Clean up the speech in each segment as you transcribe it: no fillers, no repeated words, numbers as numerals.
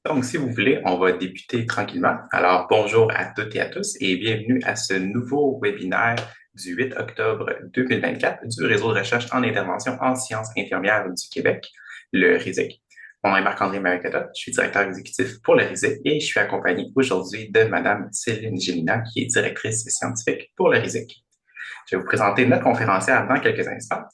Donc, si vous voulez, on va débuter tranquillement. Alors, bonjour à toutes et à tous et bienvenue à ce nouveau webinaire du 8 octobre 2024 du Réseau de recherche en intervention en sciences infirmières du Québec, le RISIC. Mon nom est Marc-André Maricata, je suis directeur exécutif pour le RISIC et je suis accompagné aujourd'hui de Madame Céline Gélina, qui est directrice scientifique pour le RISIC. Je vais vous présenter notre conférencière dans quelques instants.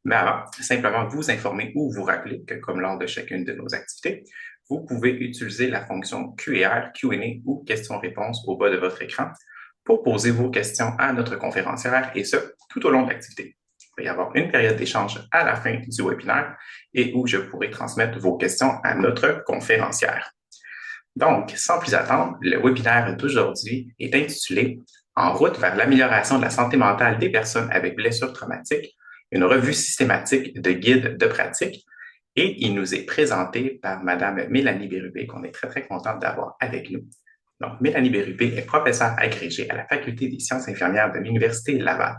Mais avant, simplement vous informer ou vous rappeler que, comme lors de chacune de nos activités, vous pouvez utiliser la fonction QR, Q&A ou questions-réponses au bas de votre écran pour poser vos questions à notre conférencière et ce, tout au long de l'activité. Il va y avoir une période d'échange à la fin du webinaire et où je pourrai transmettre vos questions à notre conférencière. Donc, sans plus attendre, le webinaire d'aujourd'hui est intitulé En route vers l'amélioration de la santé mentale des personnes avec blessures traumatiques, une revue systématique de guides de pratique. Et il nous est présenté par Madame Mélanie Bérubé, qu'on est très, très contente d'avoir avec nous. Donc, Mélanie Bérubé est professeure agrégée à la Faculté des sciences infirmières de l'Université Laval.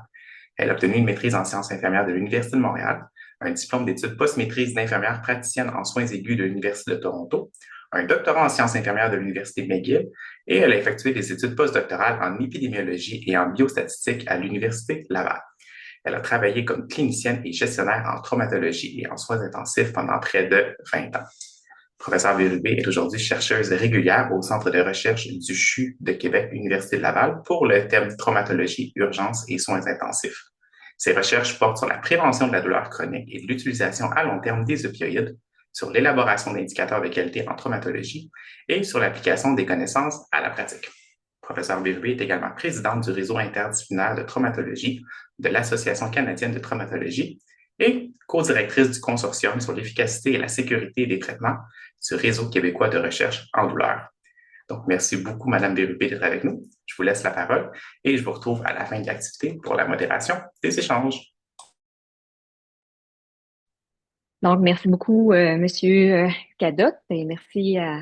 Elle a obtenu une maîtrise en sciences infirmières de l'Université de Montréal, un diplôme d'études post-maîtrise d'infirmière praticienne en soins aigus de l'Université de Toronto, un doctorat en sciences infirmières de l'Université McGill et elle a effectué des études postdoctorales en épidémiologie et en biostatistique à l'Université Laval. Elle a travaillé comme clinicienne et gestionnaire en traumatologie et en soins intensifs pendant près de 20 ans. Professeure Bérubé est aujourd'hui chercheuse régulière au Centre de recherche du CHU de Québec, Université de Laval, pour le thème traumatologie, urgence et soins intensifs. Ses recherches portent sur la prévention de la douleur chronique et de l'utilisation à long terme des opioïdes, sur l'élaboration d'indicateurs de qualité en traumatologie et sur l'application des connaissances à la pratique. Professeure Bérubé est également présidente du réseau interdisciplinaire de traumatologie de l'Association canadienne de traumatologie et co-directrice du consortium sur l'efficacité et la sécurité des traitements du Réseau québécois de recherche en douleur. Donc, merci beaucoup, Madame Bérubé, d'être avec nous. Je vous laisse la parole et je vous retrouve à la fin de l'activité pour la modération des échanges. Donc, merci beaucoup, Monsieur Cadotte, et merci à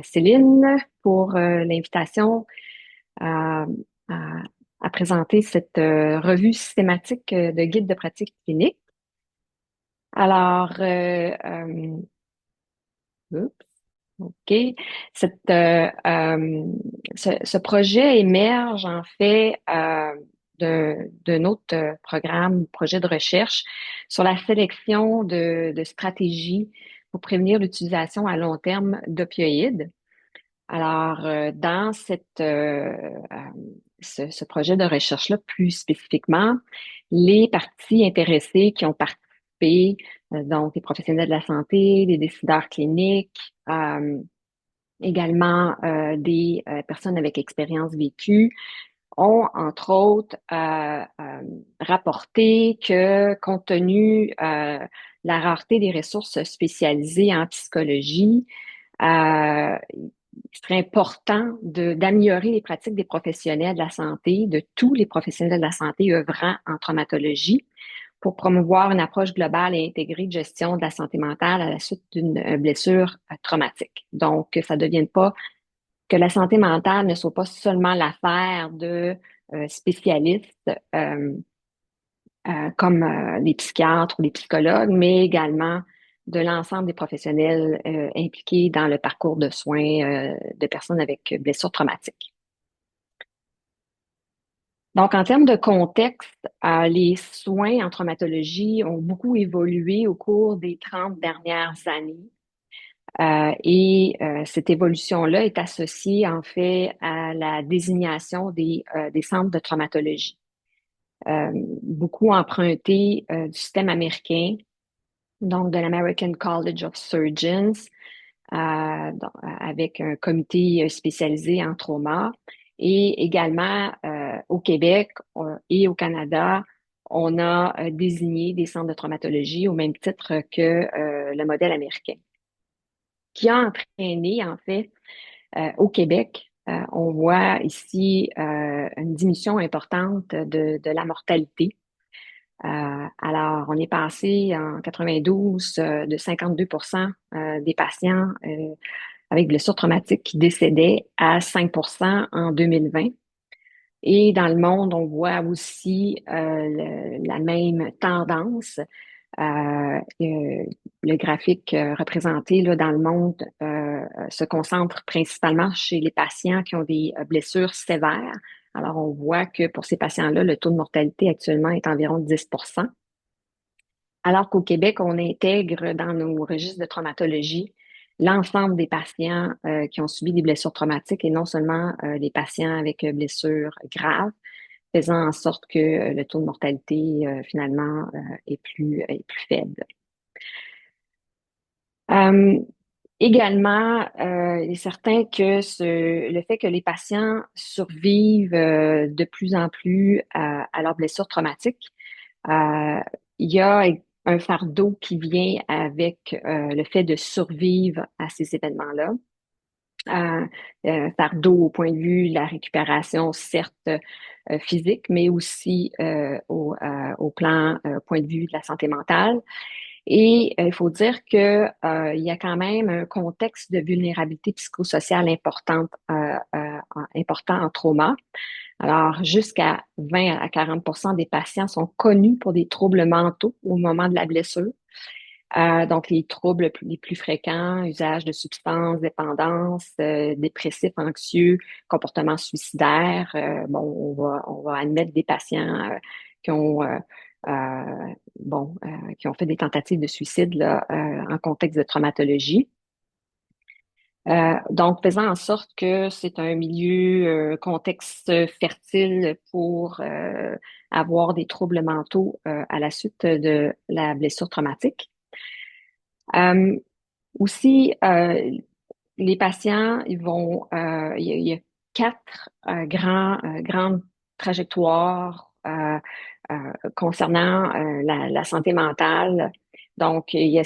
Céline pour l'invitation à, à- à présenter cette revue systématique de guide de pratique clinique. Alors, oups, OK, cette, ce projet émerge en fait d'un autre programme, projet de recherche sur la sélection de stratégies pour prévenir l'utilisation à long terme d'opioïdes. Alors, dans ce projet de recherche-là, plus spécifiquement, les parties intéressées qui ont participé, donc les professionnels de la santé, les décideurs cliniques, également des personnes avec expérience vécue, ont entre autres rapporté que compte tenu la rareté des ressources spécialisées en psychologie, il serait important d'améliorer les pratiques des professionnels de la santé, de tous les professionnels de la santé œuvrant en traumatologie, pour promouvoir une approche globale et intégrée de gestion de la santé mentale à la suite d'une blessure traumatique. Donc, que ça ne devienne pas, que la santé mentale ne soit pas seulement l'affaire de spécialistes comme les psychiatres ou les psychologues, mais également de l'ensemble des professionnels impliqués dans le parcours de soins de personnes avec blessures traumatiques. Donc, en termes de contexte, les soins en traumatologie ont beaucoup évolué au cours des 30 dernières années. Cette évolution-là est associée en fait à la désignation des centres de traumatologie. Beaucoup emprunté du système américain, donc de l'American College of Surgeons, avec un comité spécialisé en trauma. Et également au Québec et au Canada, on a désigné des centres de traumatologie au même titre que le modèle américain, qui a entraîné en fait au Québec. On voit ici une diminution importante de la mortalité. Alors, on est passé en 92 de 52% des patients avec blessures traumatiques qui décédaient à 5% en 2020. Et dans le monde, on voit aussi la même tendance. Le graphique représenté là, dans le monde se concentre principalement chez les patients qui ont des blessures sévères. Alors, on voit que pour ces patients-là, le taux de mortalité actuellement est environ 10 alors qu'au Québec, on intègre dans nos registres de traumatologie l'ensemble des patients qui ont subi des blessures traumatiques et non seulement les patients avec blessures graves, faisant en sorte que le taux de mortalité finalement est plus faible. Euh, Également, il est certain que le fait que les patients survivent de plus en plus à leurs blessures traumatiques, euh, il y a un fardeau qui vient avec le fait de survivre à ces événements-là. Fardeau au point de vue de la récupération, certes physique, mais aussi au plan point de vue de la santé mentale. Et il faut dire que il y a quand même un contexte de vulnérabilité psychosociale important en trauma. Alors, jusqu'à 20 à 40 des patients sont connus pour des troubles mentaux au moment de la blessure. Donc, les troubles les plus fréquents, usage de substances, dépendance, dépressifs, anxieux, comportement suicidaire. Bon, on va admettre des patients qui ont qui ont fait des tentatives de suicide là, en contexte de traumatologie. Donc, faisant en sorte que c'est un milieu, contexte fertile pour avoir des troubles mentaux à la suite de la blessure traumatique. Euh, Aussi, les patients, il y a quatre grandes trajectoires concernant la santé mentale. Donc, il y a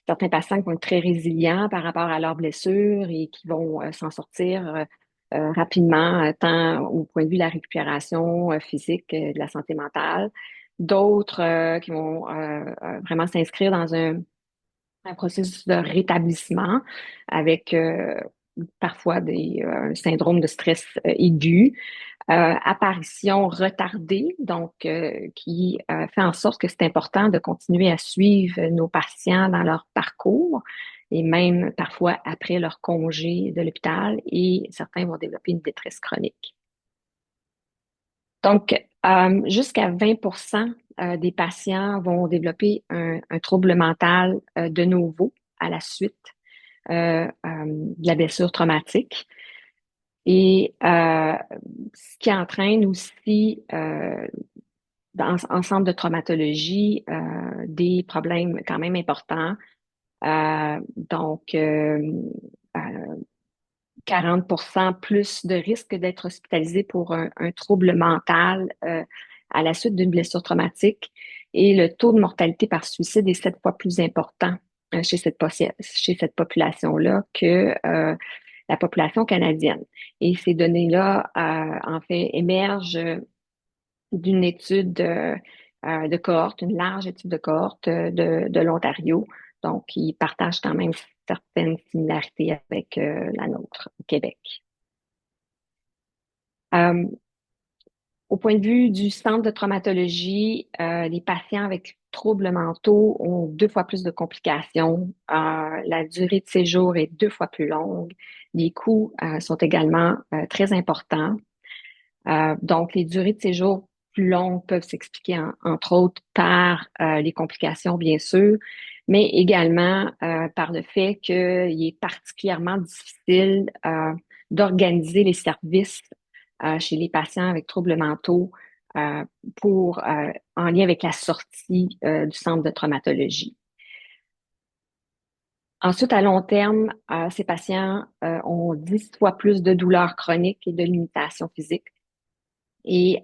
certains patients qui vont être très résilients par rapport à leurs blessures et qui vont s'en sortir rapidement, tant au point de vue de la récupération physique, de la santé mentale. D'autres qui vont vraiment s'inscrire dans un processus de rétablissement avec parfois un syndrome de stress aigu, apparition retardée, donc qui fait en sorte que c'est important de continuer à suivre nos patients dans leur parcours et même parfois après leur congé de l'hôpital et certains vont développer une détresse chronique. Donc, jusqu'à 20 des patients vont développer un trouble mental de nouveau à la suite de la blessure traumatique. Et ce qui entraîne aussi en centre de traumatologie des problèmes quand même importants. Donc, 40% plus de risque d'être hospitalisé pour un trouble mental à la suite d'une blessure traumatique. Et le taux de mortalité par suicide est 7 fois plus important chez cette population-là que la population canadienne. Et ces données-là, en fait, émergent d'une étude de cohorte, une large étude de cohorte de l'Ontario. Donc, ils partagent quand même certaines similarités avec la nôtre au Québec. Euh, Au point de vue du centre de traumatologie, les patients avec troubles mentaux ont 2 fois plus de complications. La durée de séjour est 2 fois plus longue. Les coûts sont également très importants. Donc, les durées de séjour plus longues peuvent s'expliquer, entre autres, par les complications, bien sûr, mais également par le fait qu'il est particulièrement difficile d'organiser les services chez les patients avec troubles mentaux euh, en lien avec la sortie du centre de traumatologie. Ensuite, à long terme, ces patients ont 10 fois plus de douleurs chroniques et de limitations physiques et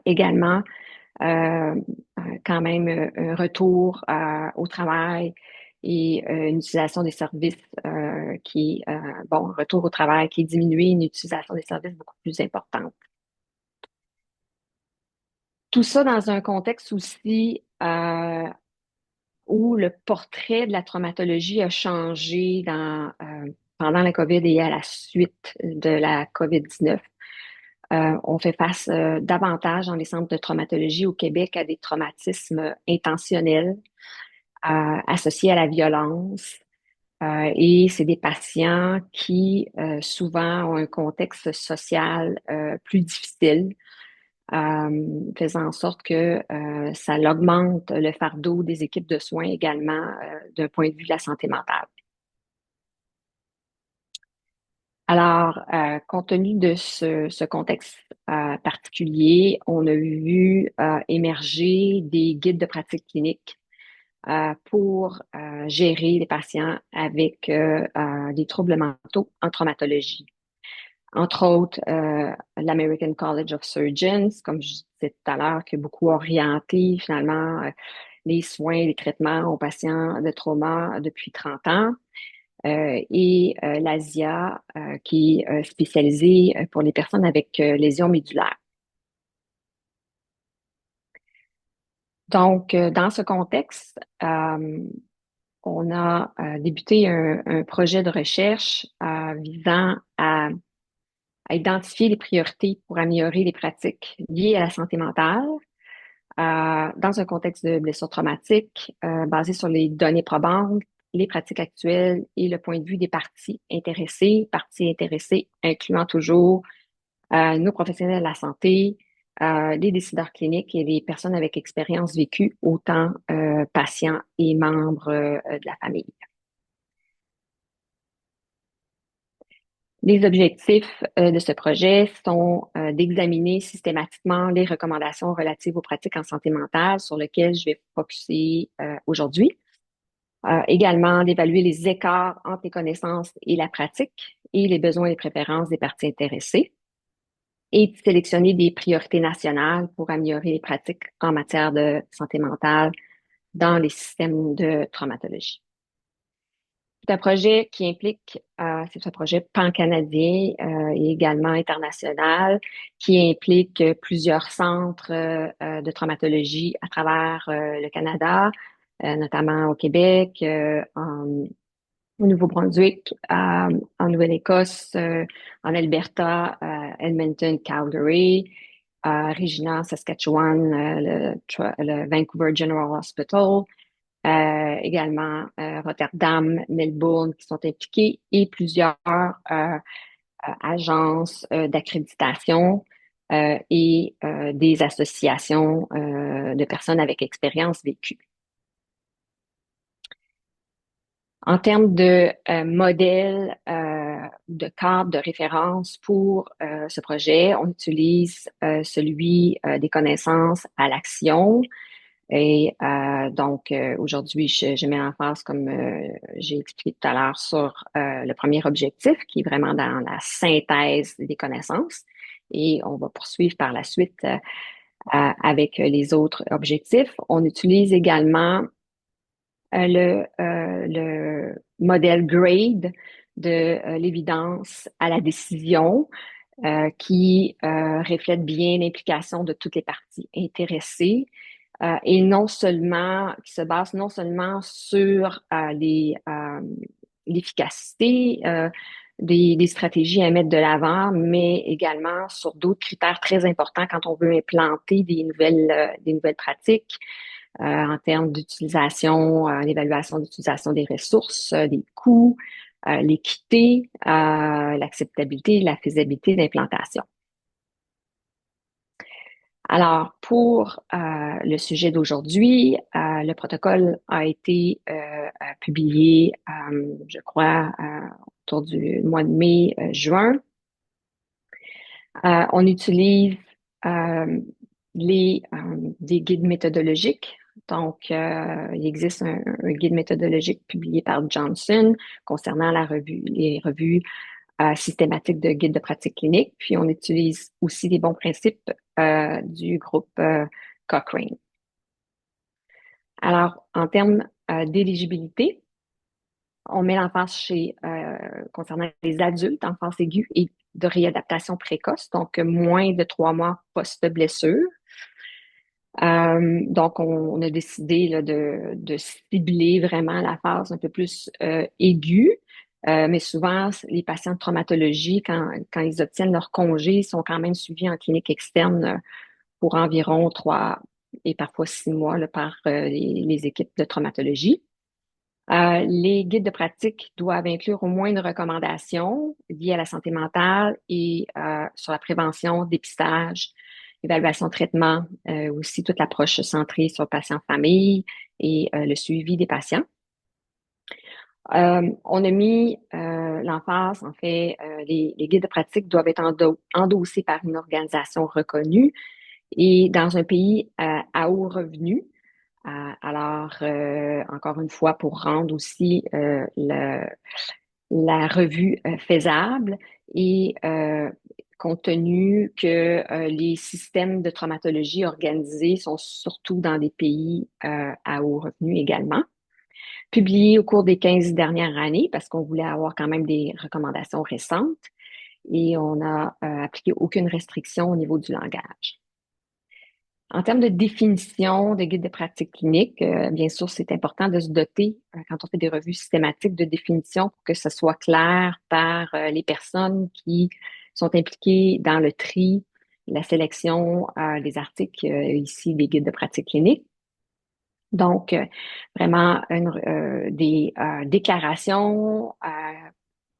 également quand même un retour au travail et une utilisation des services retour au travail qui est diminué, une utilisation des services beaucoup plus importante. Tout ça dans un contexte aussi où le portrait de la traumatologie a changé pendant la COVID et à la suite de la COVID-19. On fait face davantage dans les centres de traumatologie au Québec à des traumatismes intentionnels associés à la violence, Et c'est des patients qui souvent ont un contexte social plus difficile, faisant en sorte que ça augmente le fardeau des équipes de soins également d'un point de vue de la santé mentale. Alors, compte tenu de ce contexte particulier, on a vu émerger des guides de pratique clinique pour gérer les patients avec des troubles mentaux en traumatologie. Entre autres, l'American College of Surgeons, comme je disais tout à l'heure, qui a beaucoup orienté finalement les soins, les traitements aux patients de trauma depuis 30 ans. Et l'ASIA, qui est spécialisée pour les personnes avec lésions médulaires. Donc, dans ce contexte, on a débuté un projet de recherche visant à identifier les priorités pour améliorer les pratiques liées à la santé mentale dans un contexte de blessure traumatique basé sur les données probantes, les pratiques actuelles et le point de vue des parties intéressées incluant toujours nos professionnels de la santé, les décideurs cliniques et les personnes avec expérience vécue, autant patients et membres de la famille. Les objectifs de ce projet sont d'examiner systématiquement les recommandations relatives aux pratiques en santé mentale sur lesquelles je vais focuser aujourd'hui. Également, d'évaluer les écarts entre les connaissances et la pratique et les besoins et les préférences des parties intéressées et de sélectionner des priorités nationales pour améliorer les pratiques en matière de santé mentale dans les systèmes de traumatologie. C'est un projet qui implique, c'est un projet pan-canadien et également international, qui implique plusieurs centres de traumatologie à travers le Canada, notamment au Québec, au Nouveau-Brunswick, en Nouvelle-Écosse, en Alberta, Edmonton, Calgary, Regina, Saskatchewan, le Vancouver General Hospital, également Rotterdam, Melbourne qui sont impliqués et plusieurs agences d'accréditation et des associations de personnes avec expérience vécue. En termes de modèle, de cadre de référence pour ce projet, on utilise celui des connaissances à l'action. Et donc, aujourd'hui, je mets en face, comme j'ai expliqué tout à l'heure, sur le premier objectif, qui est vraiment dans la synthèse des connaissances. Et on va poursuivre par la suite avec les autres objectifs. On utilise également le modèle GRADE de l'évidence à la décision qui reflète bien l'implication de toutes les parties intéressées et non seulement, qui se base non seulement sur l'efficacité des stratégies à mettre de l'avant, mais également sur d'autres critères très importants quand on veut implanter des nouvelles pratiques en termes d'utilisation, l'évaluation d'utilisation des ressources, des coûts, l'équité, l'acceptabilité, la faisabilité d'implantation. Alors, pour le sujet d'aujourd'hui, le protocole a été publié, je crois, autour du mois de mai, juin. On utilise des guides méthodologiques. Donc, il existe un guide méthodologique publié par Johnson concernant les revues systématiques de guides de pratique clinique. Puis, on utilise aussi des bons principes du groupe Cochrane. Alors, en termes d'éligibilité, on met l'emphase concernant les adultes en phase aiguë et de réadaptation précoce, donc moins de 3 mois post-blessure. Donc, on a décidé là, de cibler vraiment la phase un peu plus aiguë. Mais souvent, les patients de traumatologie, quand ils obtiennent leur congé, sont quand même suivis en clinique externe pour environ 3 et parfois 6 mois là, par les équipes de traumatologie. Les guides de pratique doivent inclure au moins une recommandation liée à la santé mentale et sur la prévention, dépistage, évaluation, traitement, aussi toute l'approche centrée sur le patient-famille et le suivi des patients. On a mis l'emphase, en fait, les guides de pratique doivent être endossés par une organisation reconnue et dans un pays à haut revenu. Encore une fois, pour rendre aussi la revue faisable et compte tenu que les systèmes de traumatologie organisés sont surtout dans des pays à haut revenu également. Publié au cours des 15 dernières années parce qu'on voulait avoir quand même des recommandations récentes et on n'a appliqué aucune restriction au niveau du langage. En termes de définition de guide de pratique clinique, bien sûr, c'est important de se doter, quand on fait des revues systématiques, de définition pour que ce soit clair par les personnes qui sont impliquées dans le tri, la sélection des articles, ici des guides de pratique clinique. Donc, vraiment des déclarations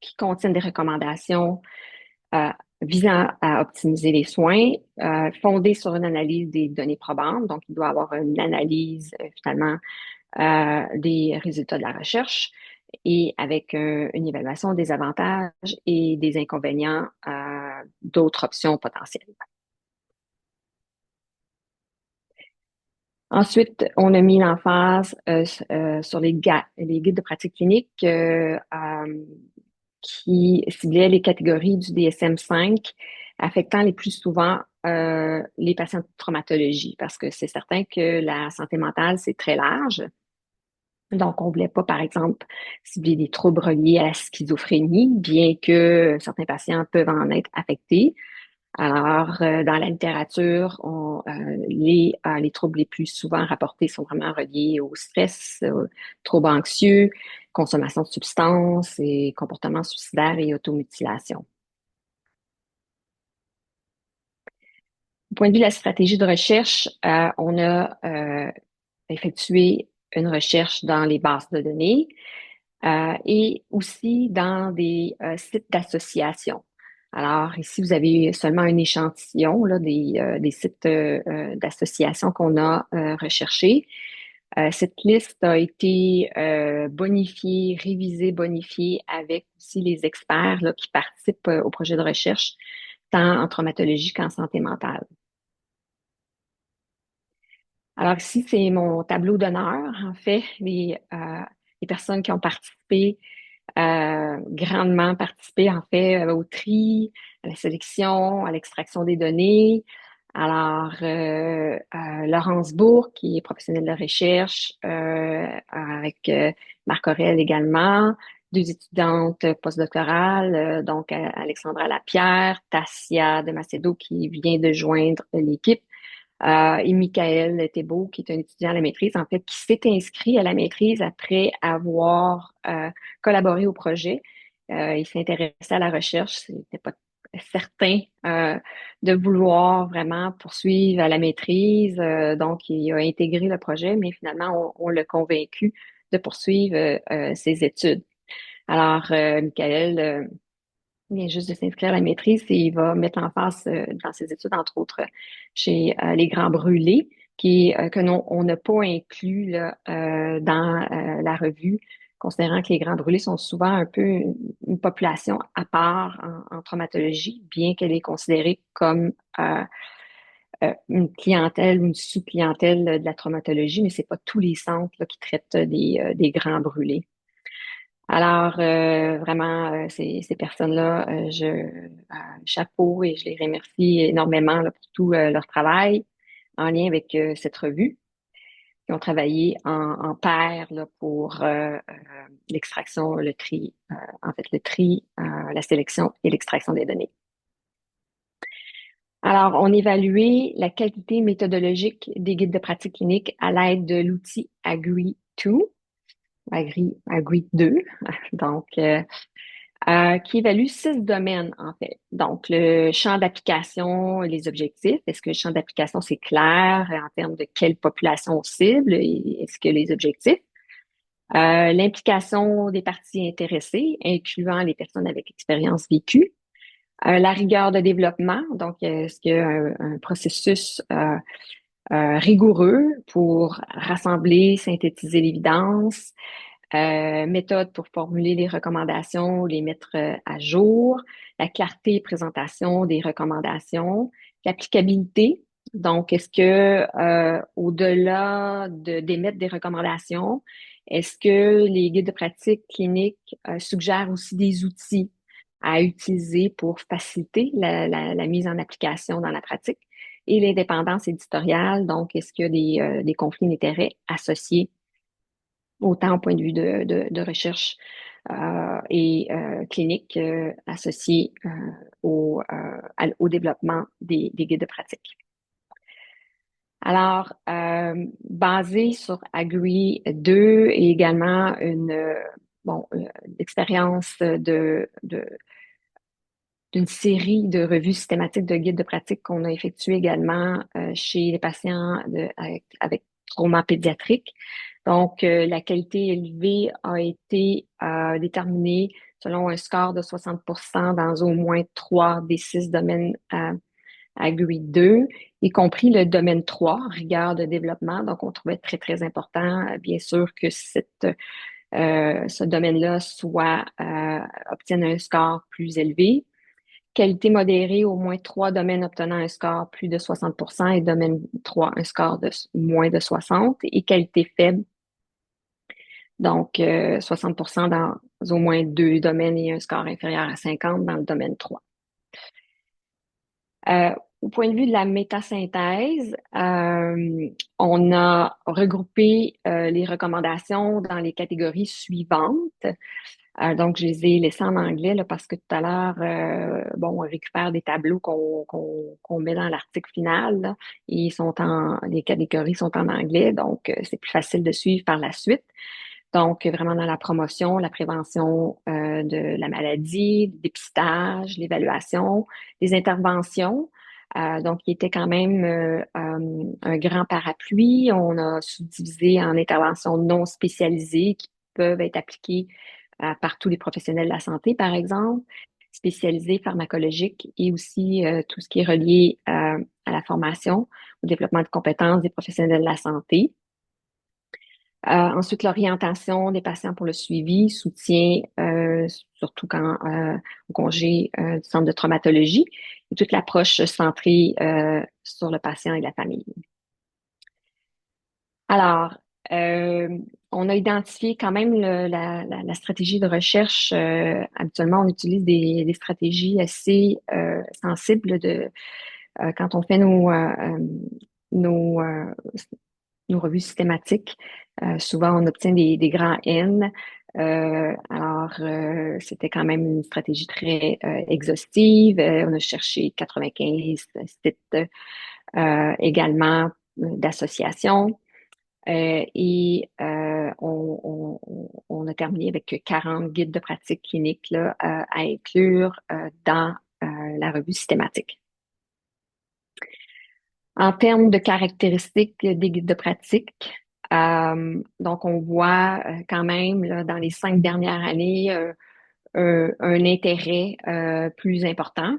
qui contiennent des recommandations euh, visant à optimiser les soins, fondées sur une analyse des données probantes. Donc, il doit y avoir une analyse finalement des résultats de la recherche et avec une évaluation des avantages et des inconvénients d'autres options potentielles. Ensuite, on a mis l'emphase sur les guides de pratique clinique qui ciblaient les catégories du DSM-5 affectant les plus souvent les patients de traumatologie, parce que c'est certain que la santé mentale, c'est très large. Donc, on voulait pas, par exemple, cibler des troubles reliés à la schizophrénie, bien que certains patients peuvent en être affectés. Alors, dans la littérature, les troubles les plus souvent rapportés sont vraiment reliés au stress, troubles anxieux, consommation de substances et comportements suicidaires et automutilation. Au point de vue de la stratégie de recherche, on a effectué une recherche dans les bases de données et aussi dans des sites d'association. Alors, ici, vous avez seulement un échantillon là, des sites d'association qu'on a recherchés. Cette liste a été bonifiée, révisée, bonifiée avec aussi les experts là, qui participent au projet de recherche, tant en traumatologie qu'en santé mentale. Alors ici, c'est mon tableau d'honneur. En fait, les personnes qui ont participé grandement participé en fait au tri, à la sélection, à l'extraction des données. Alors, Laurence Bourg, qui est professionnelle de recherche, avec Marc Aurèle également, deux étudiantes postdoctorales, donc Alexandra Lapierre, Tassia de Macedo, qui vient de joindre l'équipe, et Michael Thébault, qui est un étudiant à la maîtrise, en fait, qui s'est inscrit à la maîtrise après avoir collaboré au projet. Il s'intéressait à la recherche, c'était pas certain de vouloir vraiment poursuivre à la maîtrise, donc il a intégré le projet, mais finalement, on l'a convaincu de poursuivre ses études. Alors, Michael il vient juste de s'inscrire à la maîtrise et il va mettre en face dans ses études, entre autres, chez les Grands Brûlés, que on n'a pas inclus là, dans la revue, considérant que les Grands Brûlés sont souvent un peu une population à part en traumatologie, bien qu'elle est considérée comme une clientèle ou une sous-clientèle de la traumatologie, mais c'est pas tous les centres là, qui traitent des Grands Brûlés. Alors, vraiment, ces personnes-là, chapeau et je les remercie énormément là, pour tout leur travail en lien avec cette revue. Ils ont travaillé en pair là, pour l'extraction, le tri, en fait, le tri, la sélection et l'extraction des données. Alors, on évaluait la qualité méthodologique des guides de pratique clinique à l'aide de l'outil Agree2, Agree2, donc qui évalue 6 domaines, en fait. Donc, le champ d'application, les objectifs. Est-ce que le champ d'application, c'est clair en termes de quelle population on cible? Et est-ce que les objectifs? L'implication des parties intéressées, incluant les personnes avec expérience vécue. La rigueur de développement, donc est-ce qu'il y a un processus rigoureux pour rassembler, synthétiser l'évidence, méthode pour formuler les recommandations, les mettre à jour, la clarté et présentation des recommandations, l'applicabilité. Donc, est-ce que au-delà d'émettre des recommandations, est-ce que les guides de pratique clinique suggèrent aussi des outils à utiliser pour faciliter la mise en application dans la pratique? Et l'indépendance éditoriale, donc, est-ce qu'il y a des conflits d'intérêts associés autant au point de vue de recherche et clinique associé au développement des guides de pratique. Alors, basé sur Agree 2 et également l'expérience d'une série de revues systématiques de guides de pratique qu'on a effectuées également chez les patients avec trauma pédiatrique. Donc, la qualité élevée a été déterminée selon un score de 60% dans au moins 3 des 6 domaines à GUI 2, y compris le domaine 3, rigueur de développement. Donc, on trouvait très, très important, bien sûr, que ce domaine-là obtienne un score plus élevé. Qualité modérée, au moins 3 domaines obtenant un score plus de 60% et domaine 3, un score de moins de 60. Et qualité faible, donc 60% dans au moins 2 domaines et un score inférieur à 50 dans le domaine 3. Au point de vue de la métasynthèse, on a regroupé les recommandations dans les catégories suivantes. Donc, je les ai laissés en anglais là, parce que tout à l'heure, on récupère des tableaux qu'on met dans l'article final là, et les catégories sont en anglais, donc c'est plus facile de suivre par la suite. Donc, vraiment dans la promotion, la prévention de la maladie, le dépistage, l'évaluation, les interventions. Donc, il était quand même un grand parapluie. On a subdivisé en interventions non spécialisées qui peuvent être appliquées par tous les professionnels de la santé, par exemple, spécialisées pharmacologiques et aussi tout ce qui est relié à la formation, au développement de compétences des professionnels de la santé. Ensuite, l'orientation des patients pour le suivi, soutien, surtout quand au congé du centre de traumatologie, et toute l'approche centrée sur le patient et la famille. Alors, on a identifié quand même la stratégie de recherche. Habituellement, on utilise des stratégies assez sensibles quand on fait nos, euh, nos revues systématiques. Souvent, on obtient des grands N. C'était quand même une stratégie très exhaustive. On a cherché 95 sites également d'associations. On a terminé avec 40 guides de pratique clinique là, à inclure dans la revue systématique. En termes de caractéristiques des guides de pratique, donc on voit quand même là, dans les 5 dernières années un intérêt plus important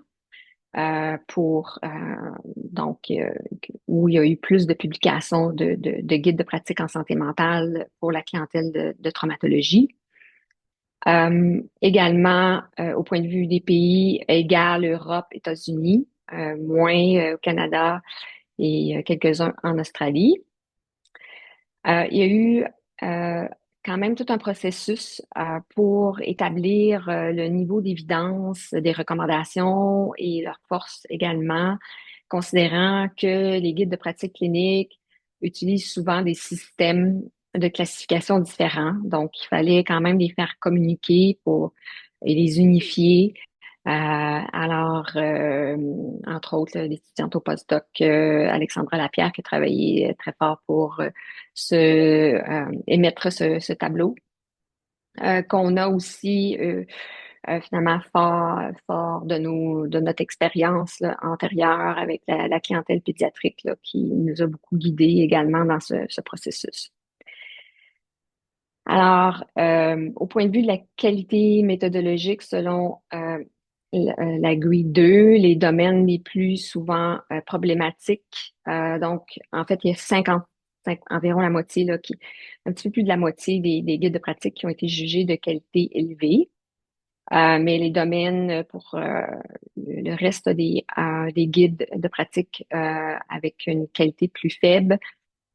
où il y a eu plus de publications de guides de pratique en santé mentale pour la clientèle de traumatologie. Également, au point de vue des pays, égal Europe, États-Unis, moins au Canada et quelques-uns en Australie. Il y a eu quand même tout un processus pour établir le niveau d'évidence des recommandations et leur force également, considérant que les guides de pratique clinique utilisent souvent des systèmes de classification différents. Donc, il fallait quand même les faire communiquer et les unifier. Entre autres, l'étudiante au postdoc Alexandra Lapierre qui a travaillé très fort pour émettre ce tableau, qu'on a aussi finalement fort de notre expérience là, antérieure avec la clientèle pédiatrique là, qui nous a beaucoup guidés également dans ce processus. Alors, au point de vue de la qualité méthodologique, selon la grille 2, les domaines les plus souvent problématiques, donc en fait, il y a environ la moitié, là, un petit peu plus de la moitié des guides de pratique qui ont été jugés de qualité élevée. Mais les domaines pour le reste des guides de pratique avec une qualité plus faible,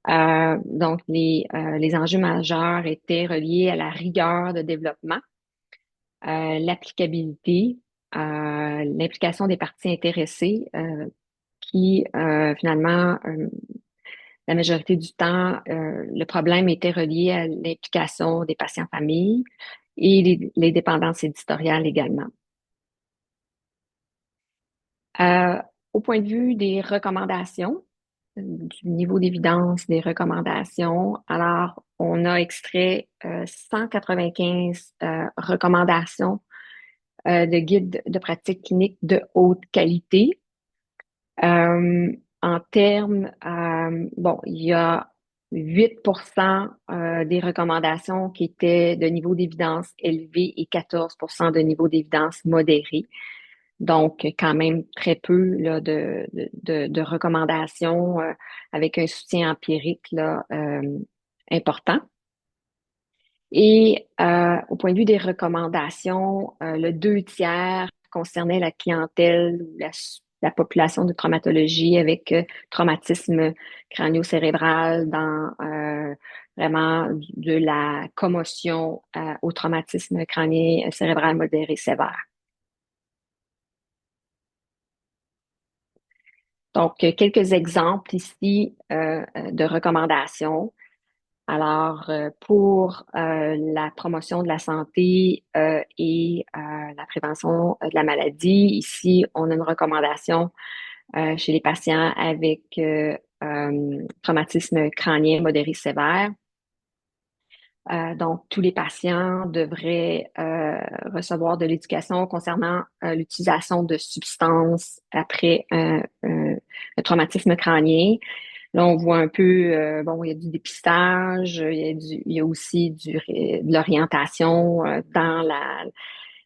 donc, les enjeux majeurs étaient reliés à la rigueur de développement, l'applicabilité, l'implication des parties intéressées, qui finalement, la majorité du temps, le problème était relié à l'implication des patients familles et les dépendances éditoriales également. Euh, Au point de vue des recommandations, du niveau d'évidence des recommandations. Alors, on a extrait 195 recommandations de guides de pratique clinique de haute qualité. Euh, En termes, bon, il y a 8% des recommandations qui étaient de niveau d'évidence élevé et 14% de niveau d'évidence modéré. Donc, quand même très peu là, de recommandations avec un soutien empirique là, important. Et au point de vue des recommandations, le 2 tiers concernait la clientèle ou la population de traumatologie avec traumatisme crânio-cérébral dans vraiment de la commotion au traumatisme crânien-cérébral modéré sévère. Donc, quelques exemples ici de recommandations. Alors, pour la promotion de la santé et la prévention de la maladie, ici, on a une recommandation chez les patients avec traumatisme crânien modéré sévère. Donc, tous les patients devraient recevoir de l'éducation concernant l'utilisation de substances après un traumatisme crânien. Là, on voit un peu, bon, il y a du dépistage, il y a aussi de l'orientation dans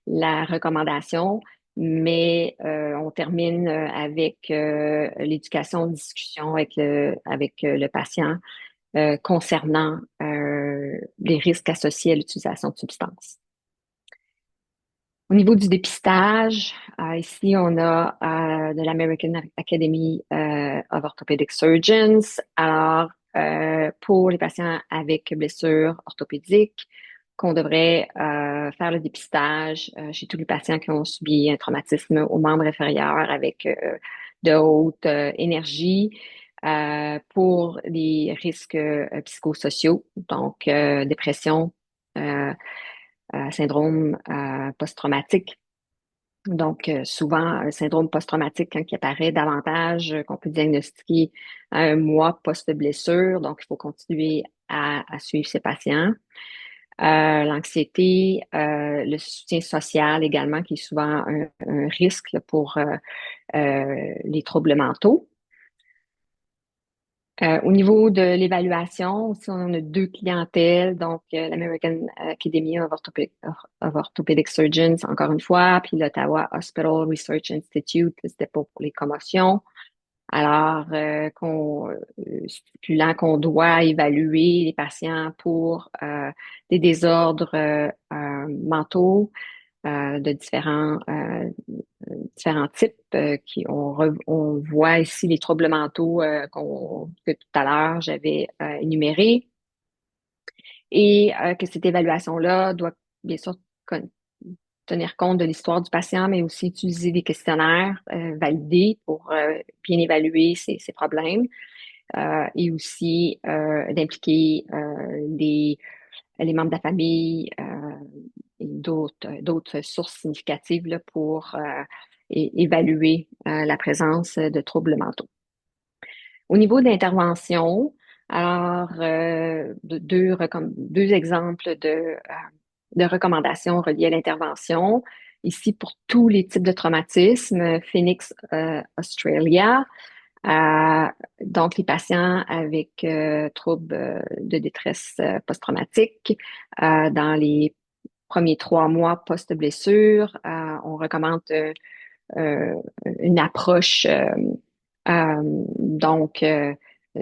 la recommandation, mais on termine avec l'éducation, discussion avec le patient concernant les risques associés à l'utilisation de substances. Au niveau du dépistage, ici, on a de l'American Academy of Orthopedic Surgeons. Alors, pour les patients avec blessures orthopédiques, qu'on devrait faire le dépistage chez tous les patients qui ont subi un traumatisme aux membres inférieurs avec de haute énergie pour les risques psychosociaux, donc dépression, syndrome post-traumatique. Donc, souvent, un syndrome post-traumatique, quand il apparaît davantage, qu'on peut diagnostiquer à un mois post-blessure. Donc, il faut continuer à suivre ces patients. L'anxiété, le soutien social également, qui est souvent un risque là, pour les troubles mentaux. Au niveau de l'évaluation, aussi, on a 2 clientèles, donc l'American Academy of Orthopedic Surgeons, encore une fois, puis l'Ottawa Hospital Research Institute, c'était pour les commotions. Alors, stipulant qu'on doit évaluer les patients pour des désordres mentaux de différents types on voit ici les troubles mentaux que tout à l'heure j'avais énumérés et que cette évaluation-là doit bien sûr tenir compte de l'histoire du patient, mais aussi utiliser des questionnaires validés pour bien évaluer ces problèmes et aussi d'impliquer les membres de la famille et d'autres sources significatives là, pour évaluer la présence de troubles mentaux. Au niveau de l'intervention, alors deux exemples de recommandations reliées à l'intervention. Ici, pour tous les types de traumatismes, Phoenix Australia. Euh, donc, les patients avec troubles de détresse post-traumatique, dans les premiers 3 mois post-blessure, on recommande euh, une approche donc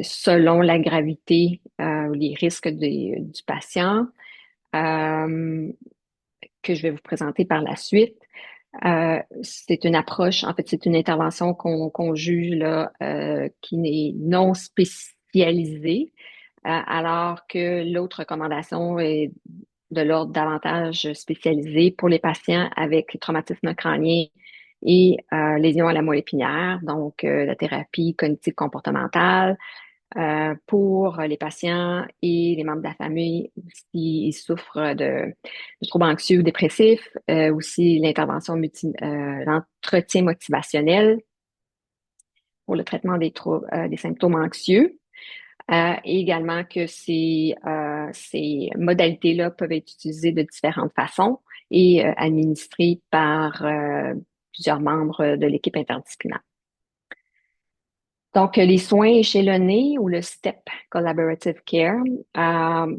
selon la gravité ou les risques du patient euh, que je vais vous présenter par la suite. C'est une approche, en fait, c'est une intervention qu'on juge là, qui n'est non spécialisée, alors que l'autre recommandation est de l'ordre davantage spécialisé pour les patients avec traumatisme crânien et lésions à la moelle épinière, donc la thérapie cognitive comportementale, pour les patients et les membres de la famille s'ils souffrent de troubles anxieux ou dépressifs, aussi l'entretien motivationnel pour le traitement des symptômes anxieux. Et également que ces modalités-là peuvent être utilisées de différentes façons et administrées par plusieurs membres de l'équipe interdisciplinaire. Donc, les soins échelonnés ou le STEP, Collaborative Care, en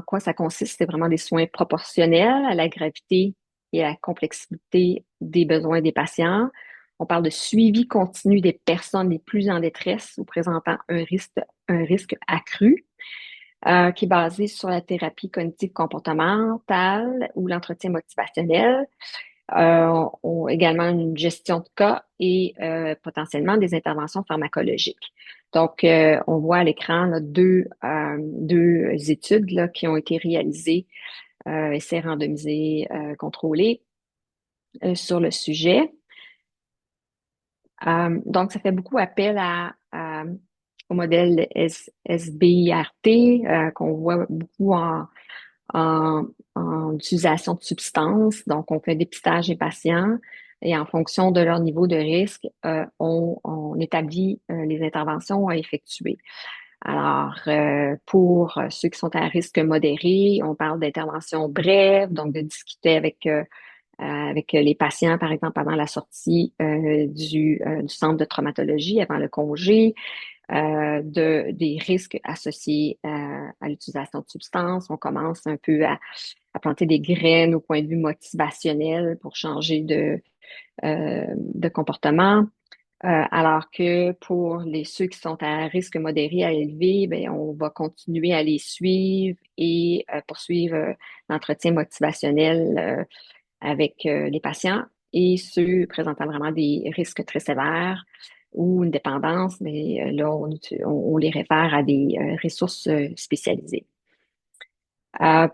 quoi ça consiste? C'est vraiment des soins proportionnels à la gravité et à la complexité des besoins des patients. On parle de suivi continu des personnes les plus en détresse ou présentant un risque accru, qui est basé sur la thérapie cognitive comportementale ou l'entretien motivationnel. Ont également une gestion de cas et potentiellement des interventions pharmacologiques. Donc, on voit à l'écran là, deux études là, qui ont été réalisées, essais randomisés contrôlés sur le sujet. Donc, ça fait beaucoup appel au modèle SBIRT qu'on voit beaucoup en, en utilisation de substances. Donc, on fait un dépistage des patients et en fonction de leur niveau de risque, on établit les interventions à effectuer. Alors, pour ceux qui sont à risque modéré, on parle d'interventions brèves, donc de discuter avec les patients, par exemple, pendant la sortie du centre de traumatologie, avant le congé, des risques associés à l'utilisation de substances. On commence un peu à planter des graines au point de vue motivationnel pour changer de comportement. Alors que pour ceux qui sont à risque modéré à élevé, ben, on va continuer à les suivre et poursuivre l'entretien motivationnel avec les patients et ceux présentant vraiment des risques très sévères ou une dépendance, mais là, on les réfère à des ressources spécialisées.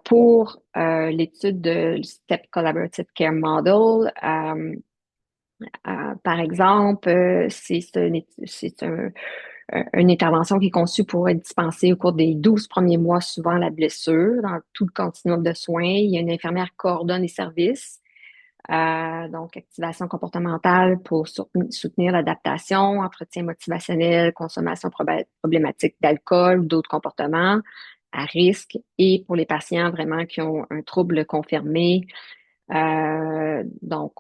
Pour l'étude de STEP Collaborative Care Model, par exemple, une intervention qui est conçue pour être dispensée au cours des 12 premiers mois suivant la blessure, dans tout le continuum de soins. Il y a une infirmière qui coordonne les services. Donc, activation comportementale pour soutenir l'adaptation, entretien motivationnel, consommation problématique d'alcool ou d'autres comportements à risque. Et pour les patients vraiment qui ont un trouble confirmé, donc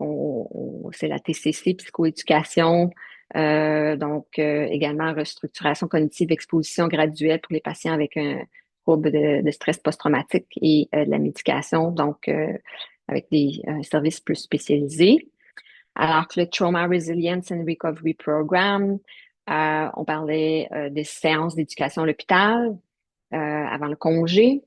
c'est la TCC, psychoéducation, donc également restructuration cognitive, exposition graduelle pour les patients avec un trouble de stress post-traumatique et de la médication, donc avec des services plus spécialisés. Alors que le Trauma Resilience and Recovery Program, on parlait des séances d'éducation à l'hôpital avant le congé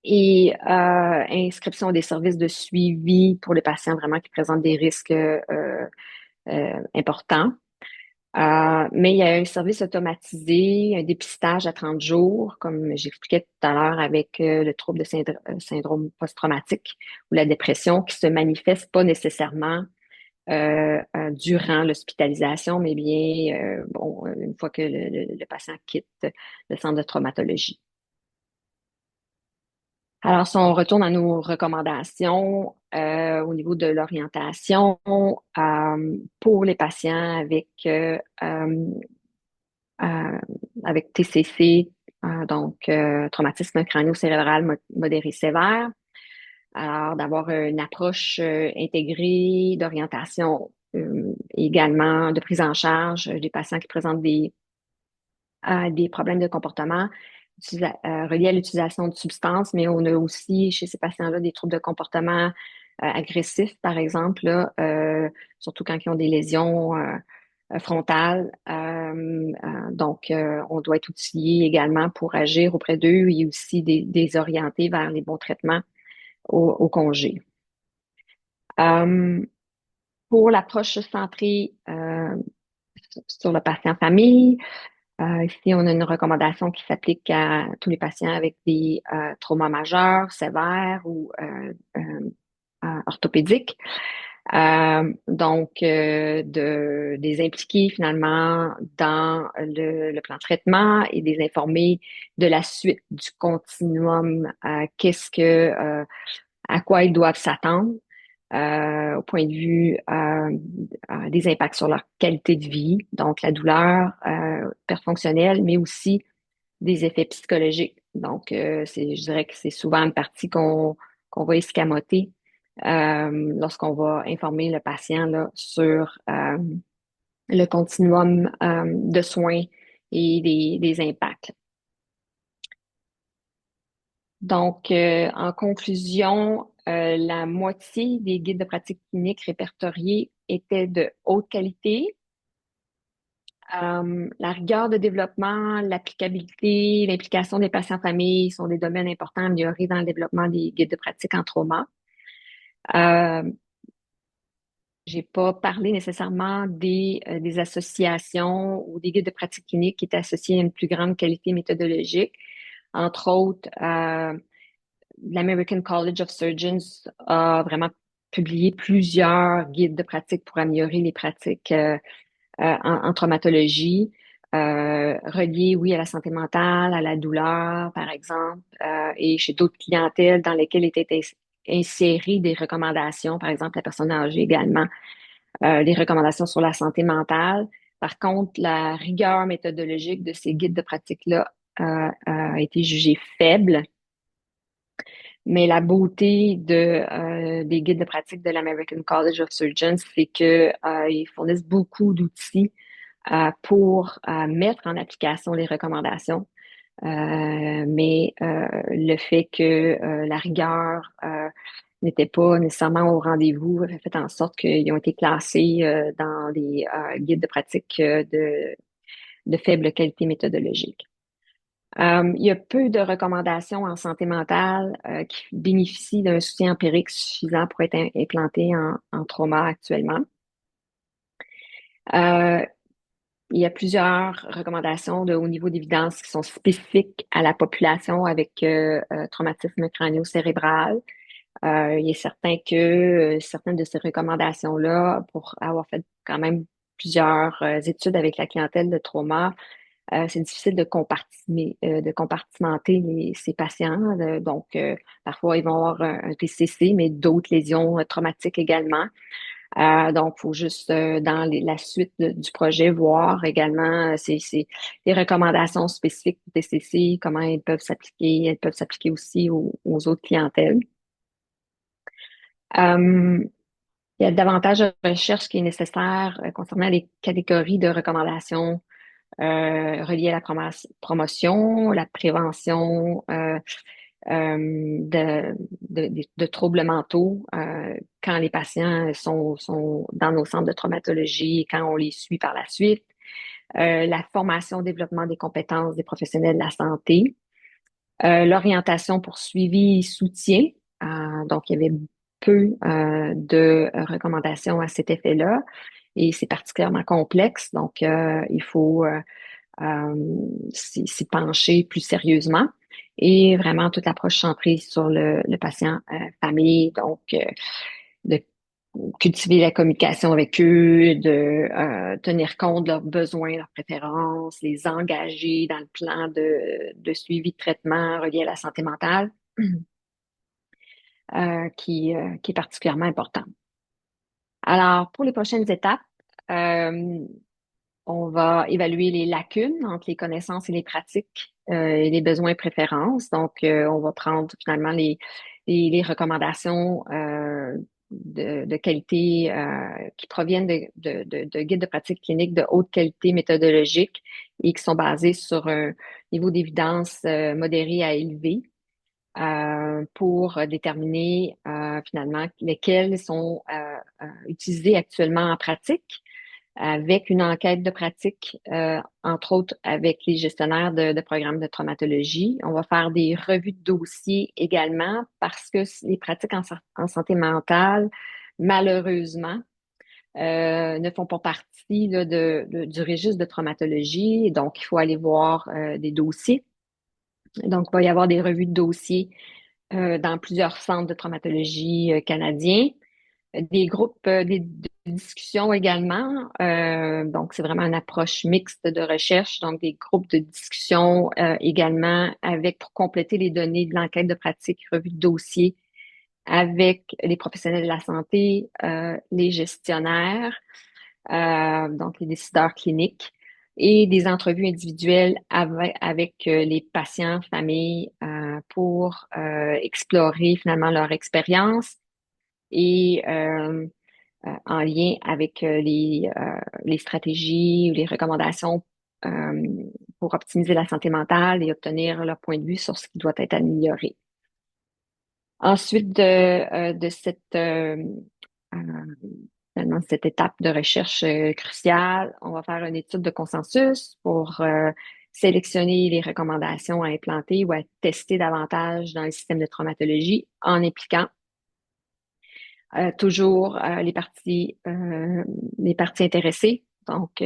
et inscription des services de suivi pour les patients vraiment qui présentent des risques importants. Mais il y a un service automatisé, un dépistage à 30 jours, comme j'expliquais tout à l'heure avec le trouble de syndrome post-traumatique ou la dépression qui se manifeste pas nécessairement durant l'hospitalisation, mais bien bon, une fois que le patient quitte le centre de traumatologie. Alors, si on retourne à nos recommandations au niveau de l'orientation pour les patients euh, avec TCC, donc traumatisme crânio-cérébral modéré sévère. Alors, d'avoir une approche intégrée d'orientation également de prise en charge des patients qui présentent des problèmes de comportement reliés à l'utilisation de substances, mais on a aussi chez ces patients-là des troubles de comportement agressifs, par exemple, là, surtout quand ils ont des lésions frontales. Donc, on doit être outillé également pour agir auprès d'eux et aussi des orienter vers les bons traitements au congé. Euh, pour l'approche centrée sur le patient famille, ici, on a une recommandation qui s'applique à tous les patients avec des traumas majeurs, sévères ou orthopédiques. Donc, des impliquer finalement dans le plan de traitement et des informer de la suite du continuum, à quoi ils doivent s'attendre au point de vue des impacts sur leur qualité de vie, donc la douleur, perte fonctionnelle, mais aussi des effets psychologiques. Donc, je dirais que c'est souvent une partie qu'on va escamoter lorsqu'on va informer le patient là, sur le continuum de soins et des impacts. Donc, en conclusion, la moitié des guides de pratique clinique répertoriés étaient de haute qualité. La rigueur de développement, l'applicabilité, l'implication des patients familles sont des domaines importants à améliorer dans le développement des guides de pratique en trauma. Euh, j'ai pas parlé nécessairement des associations ou des guides de pratique clinique qui étaient associés à une plus grande qualité méthodologique. Entre autres, l'American College of Surgeons a vraiment publié plusieurs guides de pratique pour améliorer les pratiques en traumatologie, reliées, oui, à la santé mentale, à la douleur, par exemple, et chez d'autres clientèles dans lesquelles étaient insérées des recommandations, par exemple, la personne âgée également, des recommandations sur la santé mentale. Par contre, la rigueur méthodologique de ces guides de pratique-là a été jugée faible. Mais la beauté des guides de pratique de l'American College of Surgeons, c'est que ils fournissent beaucoup d'outils pour mettre en application les recommandations. Mais le fait que la rigueur n'était pas nécessairement au rendez-vous a fait en sorte qu'ils ont été classés dans les guides de pratique de faible qualité méthodologique. Il y a peu de recommandations en santé mentale qui bénéficient d'un soutien empirique suffisant pour être implanté en trauma actuellement. Euh, il y a plusieurs recommandations de haut niveau d'évidence qui sont spécifiques à la population avec traumatisme crânio-cérébral. Il est certain que certaines de ces recommandations-là, pour avoir fait quand même plusieurs études avec la clientèle de trauma, c'est difficile de compartimenter ces patients. Donc, parfois, ils vont avoir un TCC, mais d'autres lésions traumatiques également. Donc, il faut juste, dans la suite du projet, voir également les recommandations spécifiques du TCC, comment elles peuvent s'appliquer. Elles peuvent s'appliquer aussi aux autres clientèles. Euh, il y a davantage de recherche qui est nécessaire concernant les catégories de recommandations reliées à la promotion, la prévention de troubles mentaux quand les patients sont dans nos centres de traumatologie et quand on les suit par la suite. La formation, développement des compétences des professionnels de la santé, l'orientation pour suivi et soutien. Donc, il y avait peu de recommandations à cet effet-là et c'est particulièrement complexe. Donc, il faut s'y pencher plus sérieusement et vraiment toute l'approche centrée sur le patient famille. Donc, de cultiver la communication avec eux, de tenir compte de leurs besoins, leurs préférences, les engager dans le plan de suivi de traitement relié à la santé mentale, qui est particulièrement important. Alors, pour les prochaines étapes, euh, on va évaluer les lacunes entre les connaissances et les pratiques et les besoins et préférences. Donc, on va prendre finalement les recommandations de qualité qui proviennent de guides de pratique clinique de haute qualité méthodologique et qui sont basés sur un niveau d'évidence modéré à élevé pour déterminer finalement lesquels sont utilisés actuellement en pratique avec une enquête de pratique, entre autres avec les gestionnaires de programmes de traumatologie. On va faire des revues de dossiers également parce que les pratiques en santé mentale, malheureusement, ne font pas partie là, du registre de traumatologie. Donc, il faut aller voir des dossiers. Donc, il va y avoir des revues de dossiers dans plusieurs centres de traumatologie canadiens. Des groupes de discussion également. Donc, c'est vraiment une approche mixte de recherche. Donc, des groupes de discussion également avec pour compléter les données de l'enquête de pratique, revue de dossier avec les professionnels de la santé, les gestionnaires, donc les décideurs cliniques et des entrevues individuelles avec les patients, familles, pour explorer finalement leur expérience et en lien avec les stratégies ou les recommandations euh, pour optimiser la santé mentale et obtenir leur point de vue sur ce qui doit être amélioré. Ensuite de finalement, cette étape de recherche cruciale, on va faire une étude de consensus pour sélectionner les recommandations à implanter ou à tester davantage dans le système de traumatologie en impliquant toujours les parties intéressées, donc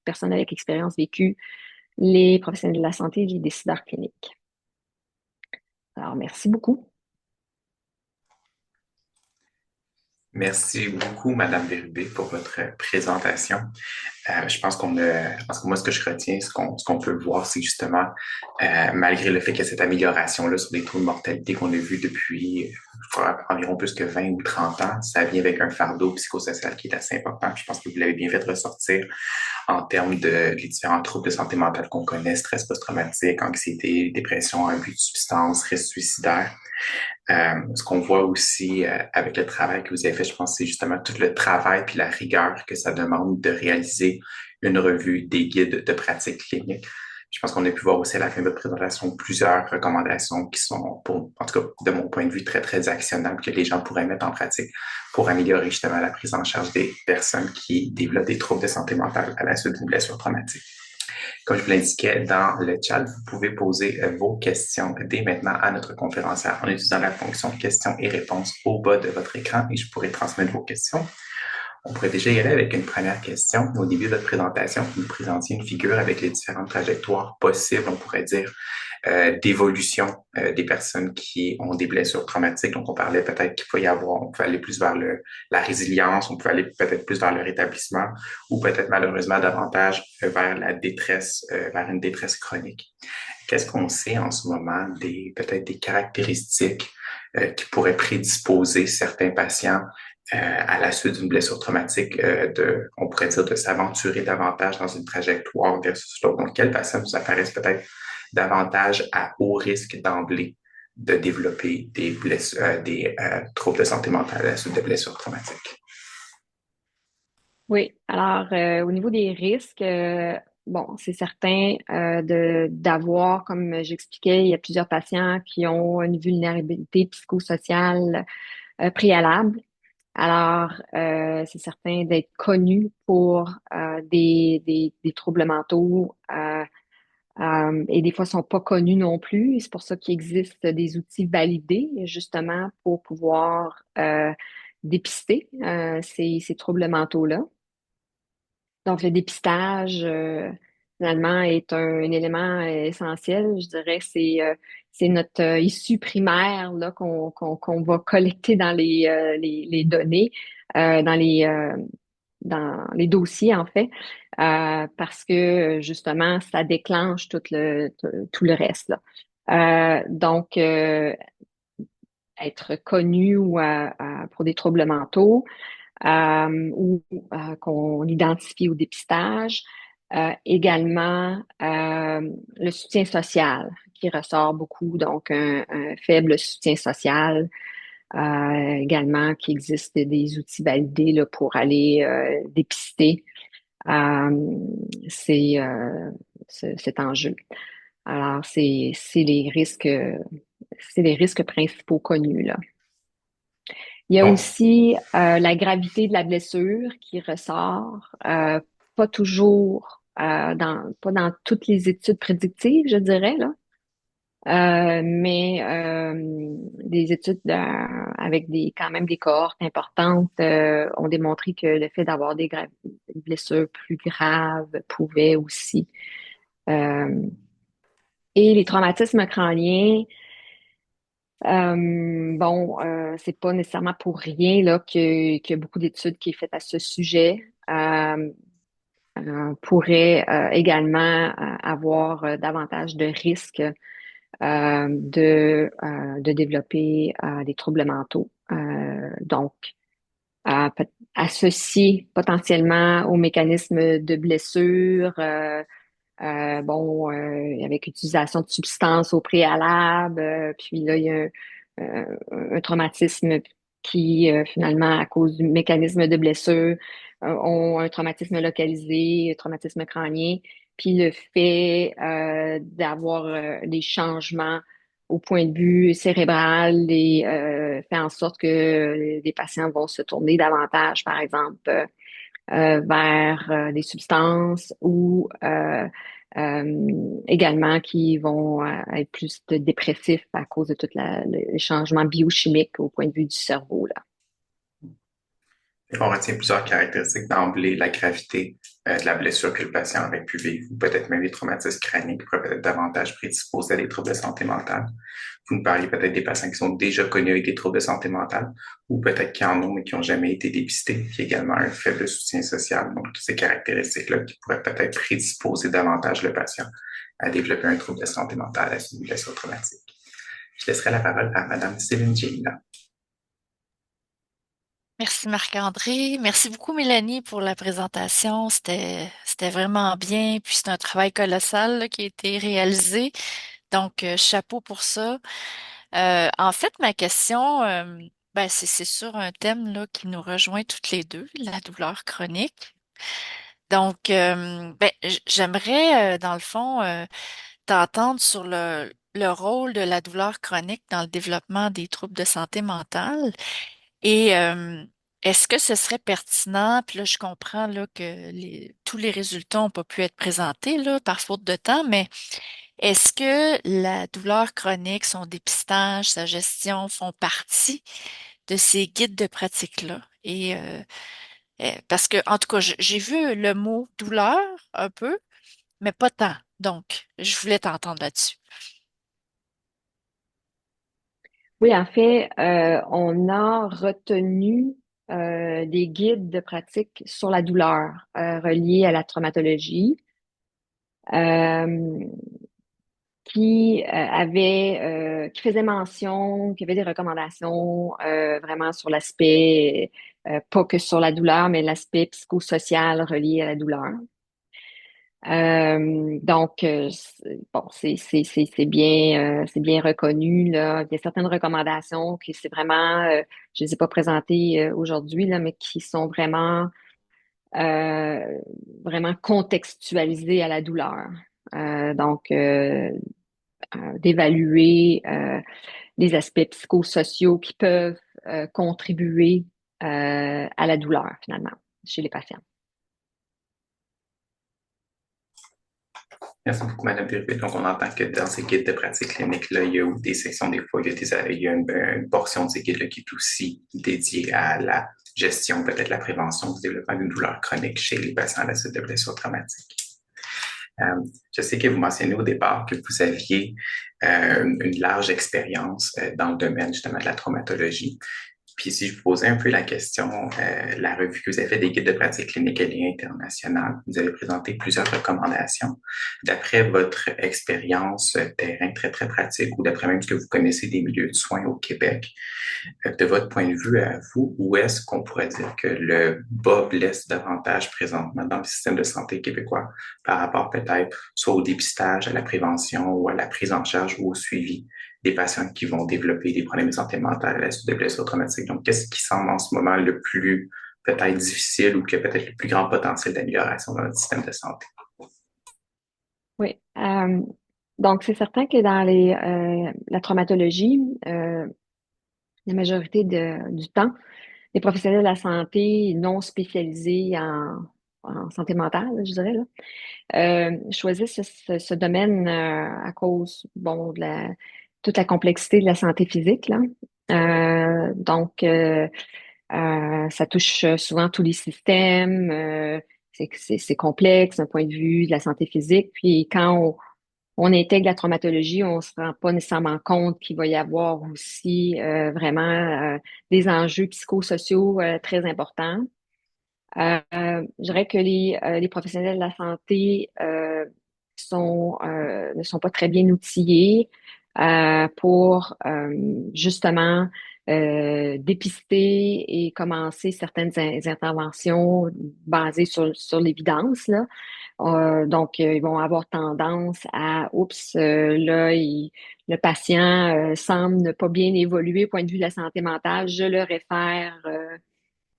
personnes avec expérience vécue, les professionnels de la santé, les décideurs cliniques. Alors, merci beaucoup. Merci beaucoup, Madame Bérubé, pour votre présentation. Je pense que moi, ce que je retiens, ce qu'on peut voir, c'est justement, malgré le fait qu'il y a cette amélioration-là sur les taux de mortalité qu'on a vu depuis environ plus que 20 ou 30 ans, ça vient avec un fardeau psychosocial qui est assez important. Puis je pense que vous l'avez bien fait ressortir en termes les différents troubles de santé mentale qu'on connaît, stress post-traumatique, anxiété, dépression, abus de substances, risque suicidaire. Ce qu'on voit aussi avec le travail que vous avez fait, je pense, c'est justement tout le travail puis la rigueur que ça demande de réaliser une revue des guides de pratique clinique. Je pense qu'on a pu voir aussi à la fin de votre présentation plusieurs recommandations qui sont, en tout cas, de mon point de vue, très, très actionnables que les gens pourraient mettre en pratique pour améliorer justement la prise en charge des personnes qui développent des troubles de santé mentale à la suite d'une blessure traumatique. Comme je vous l'indiquais dans le chat, vous pouvez poser vos questions dès maintenant à notre conférencière en utilisant la fonction questions et réponses au bas de votre écran et je pourrai transmettre vos questions. On pourrait déjà y aller avec une première question. Au début de votre présentation, vous nous présentiez une figure avec les différentes trajectoires possibles, on pourrait dire, d'évolution des personnes qui ont des blessures traumatiques. Donc, on parlait peut-être qu'il peut y avoir, on peut aller plus vers la résilience, on peut aller peut-être plus vers le rétablissement ou peut-être malheureusement davantage vers la détresse, vers une détresse chronique. Qu'est-ce qu'on sait en ce moment peut-être des caractéristiques qui pourraient prédisposer certains patients à la suite d'une blessure traumatique, on pourrait dire, de s'aventurer davantage dans une trajectoire versus l'autre. Donc, quels patients vous apparaissent peut-être davantage à haut risque d'emblée de développer des blessures, des troubles de santé mentale à la suite de blessures traumatiques? Oui, alors au niveau des risques, bon, c'est certain d'avoir, comme j'expliquais, il y a plusieurs patients qui ont une vulnérabilité psychosociale préalable. Alors, c'est certain d'être connu pour des troubles mentaux et des fois sont pas connus non plus. C'est pour ça qu'il existe des outils validés justement pour pouvoir dépister ces troubles mentaux-là. Donc, le dépistage, finalement, est un élément essentiel. Je dirais c'est notre issue primaire là, qu'on va collecter dans les données, dans dans les dossiers, en fait, parce que, justement, ça déclenche tout le reste, là. Donc, être connu ou pour des troubles mentaux, ou qu'on identifie au dépistage. Également, le soutien social qui ressort beaucoup, donc un faible soutien social, Également qu'il existe des outils validés là, pour aller dépister euh, ces, cet enjeu. Alors, c'est les risques principaux connus là. Il y a Donc, aussi la gravité de la blessure qui ressort, pas toujours pas dans toutes les études prédictives, je dirais là, mais des études avec des quand même des cohortes importantes ont démontré que le fait d'avoir des blessures plus graves pouvait aussi. euh, et les traumatismes crâniens, c'est pas nécessairement pour rien là qu'il y a beaucoup d'études qui est faites à ce sujet. Pourrait également avoir davantage de risques de développer des troubles mentaux. Donc, associés potentiellement aux mécanismes de blessure, avec utilisation de substances au préalable, puis là, il y a un traumatisme qui, finalement, à cause du mécanisme de blessure, ont un traumatisme localisé, un traumatisme crânien, puis le fait d'avoir des changements au point de vue cérébral fait en sorte que les patients vont se tourner davantage, par exemple, vers des substances ou également qui vont être plus dépressifs à cause de tous les changements biochimiques au point de vue du cerveau, là. on retient plusieurs caractéristiques d'emblée, la gravité de la blessure que le patient aurait pu vivre, ou peut-être même les traumatismes crâniens qui pourraient peut-être davantage prédisposer à des troubles de santé mentale. Vous nous parliez peut-être des patients qui sont déjà connus avec des troubles de santé mentale, ou peut-être qui en ont, mais qui n'ont jamais été dépistés, puis également un faible soutien social. Donc, toutes ces caractéristiques-là qui pourraient peut-être prédisposer davantage le patient à développer un trouble de santé mentale à une blessure traumatique. Je laisserai la parole à Madame Céline Gélina. Merci Marc-André. Merci beaucoup Mélanie pour la présentation. C'était vraiment bien. Puis c'est un travail colossal là, qui a été réalisé. Donc chapeau pour ça. En fait, ma question, c'est sur un thème là, qui nous rejoint toutes les deux, la douleur chronique. Donc, j'aimerais, dans le fond, t'entendre sur le rôle de la douleur chronique dans le développement des troubles de santé mentale. Et est-ce que ce serait pertinent, puis là je comprends là, que tous les résultats n'ont pas pu être présentés là, par faute de temps, mais est-ce que la douleur chronique, son dépistage, sa gestion font partie de ces guides de pratique-là? Et parce que, en tout cas, j'ai vu le mot douleur un peu, mais pas tant. Donc, je voulais t'entendre là-dessus. Oui, en fait, on a retenu des guides de pratique sur la douleur reliés à la traumatologie. Euh, qui faisait mention, qui avait des recommandations vraiment sur l'aspect, pas que sur la douleur, mais l'aspect psychosocial relié à la douleur. Bon, c'est bien reconnu là. Il y a certaines recommandations qui c'est vraiment, je les ai pas présentées aujourd'hui là, mais qui sont euh, vraiment contextualisées à la douleur. Donc, d'évaluer les aspects psychosociaux qui peuvent contribuer à la douleur, finalement, chez les patients. Merci beaucoup, Madame Périgueux. Donc, on entend que dans ces guides de pratique clinique-là, il y a des sections, des fois, il y a une portion de ces guides-là qui est aussi dédiée à la gestion, peut-être la prévention du développement d'une douleur chronique chez les patients à la suite de blessures traumatiques. Je sais que vous mentionnez au départ que vous aviez une large expérience dans le domaine justement de la traumatologie. Puis si je vous posais un peu la question, la revue que vous avez fait des guides de pratique clinique et internationale, vous avez présenté plusieurs recommandations. D'après votre expérience terrain très, très pratique ou d'après même ce que vous connaissez des milieux de soins au Québec, de votre point de vue à vous, où est-ce qu'on pourrait dire que le bas blesse davantage présentement dans le système de santé québécois par rapport peut-être soit au dépistage, à la prévention ou à la prise en charge ou au suivi des patients qui vont développer des problèmes de santé mentale à la suite de blessures traumatiques. Donc, qu'est-ce qui semble en ce moment le plus peut-être difficile ou qui a peut-être le plus grand potentiel d'amélioration dans notre système de santé? Oui. Donc, c'est certain que dans la traumatologie, la majorité du temps, les professionnels de la santé non spécialisés en santé mentale, je dirais, là, choisissent ce domaine à cause, bon, toute la complexité de la santé physique, là. Donc, ça touche souvent tous les systèmes. C'est complexe d'un point de vue de la santé physique. Puis quand on intègre la traumatologie, on se rend pas nécessairement compte qu'il va y avoir aussi vraiment des enjeux psychosociaux très importants. Je dirais que les professionnels de la santé ne sont pas très bien outillés pour justement dépister et commencer certaines interventions basées sur l'évidence, là. Donc, ils vont avoir tendance à, oups, là, le patient semble ne pas bien évoluer au point de vue de la santé mentale, je le réfère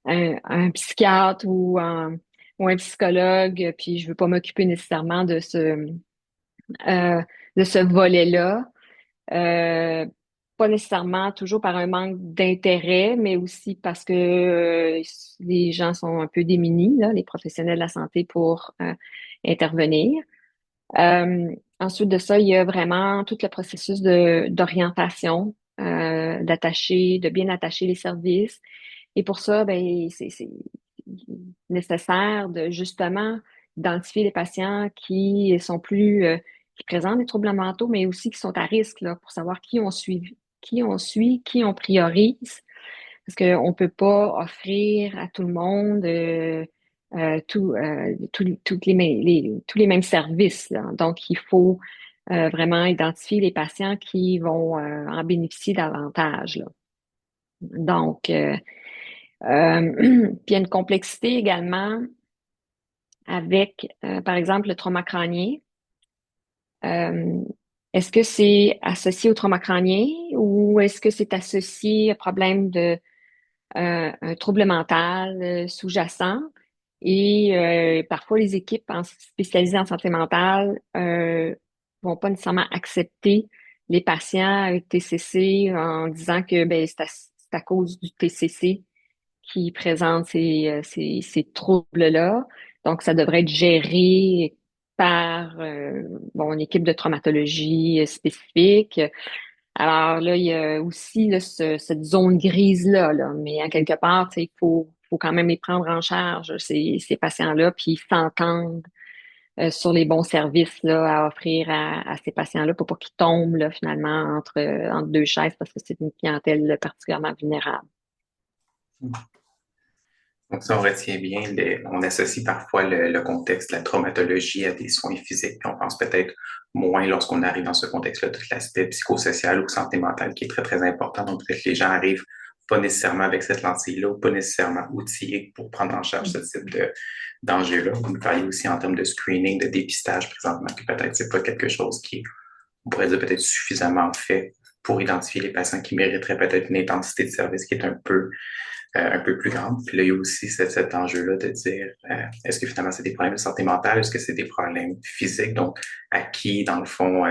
un psychiatre ou un psychologue, puis je veux pas m'occuper nécessairement euh, de ce volet-là. Euh, Pas nécessairement toujours par un manque d'intérêt, mais aussi parce que les gens sont un peu démunis, là, les professionnels de la santé, pour intervenir. Ensuite de ça, il y a vraiment tout le processus d'orientation, de bien attacher les services. Et pour ça, ben, c'est nécessaire de justement identifier les patients qui présentent des troubles mentaux, mais aussi qui sont à risque, là, pour savoir qui on priorise, parce qu'on ne peut pas offrir à tout le monde tous les mêmes services, là. Donc, il faut vraiment identifier les patients qui vont en bénéficier davantage, là. Donc, puis il y a une complexité également avec, par exemple, le trauma crânien. Euh, Est-ce que c'est associé au trauma crânien ou est-ce que c'est associé à un problème un trouble mental sous-jacent? Et parfois, les équipes spécialisées en santé mentale vont pas nécessairement accepter les patients avec TCC en disant que ben, c'est à cause du TCC qui présentent ces troubles-là. Donc, ça devrait être géré par une équipe de traumatologie spécifique. Alors là, il y a aussi là, cette zone grise-là, là. Mais à quelque part, tu sais, faut quand même les prendre en charge, ces patients-là, puis s'entendre sur les bons services là, à offrir à ces patients-là pour pas qu'ils tombent là, finalement entre deux chaises parce que c'est une clientèle particulièrement vulnérable. Donc, ça, on retient bien, on associe parfois le contexte de la traumatologie à des soins physiques, puis on pense peut-être moins lorsqu'on arrive dans ce contexte-là, tout l'aspect psychosocial ou santé mentale qui est très, très important. Donc, peut-être que les gens arrivent pas nécessairement avec cette lentille-là ou pas nécessairement outillés pour prendre en charge ce type d'enjeux-là. Vous nous parliez aussi en termes de screening, de dépistage présentement, que peut-être c'est pas quelque chose qui est, on pourrait dire peut-être suffisamment fait pour identifier les patients qui mériteraient peut-être une intensité de service qui est un peu plus grande. Puis là, il y a aussi cet enjeu-là de dire, est-ce que finalement c'est des problèmes de santé mentale, est-ce que c'est des problèmes physiques? Donc, à qui, dans le fond,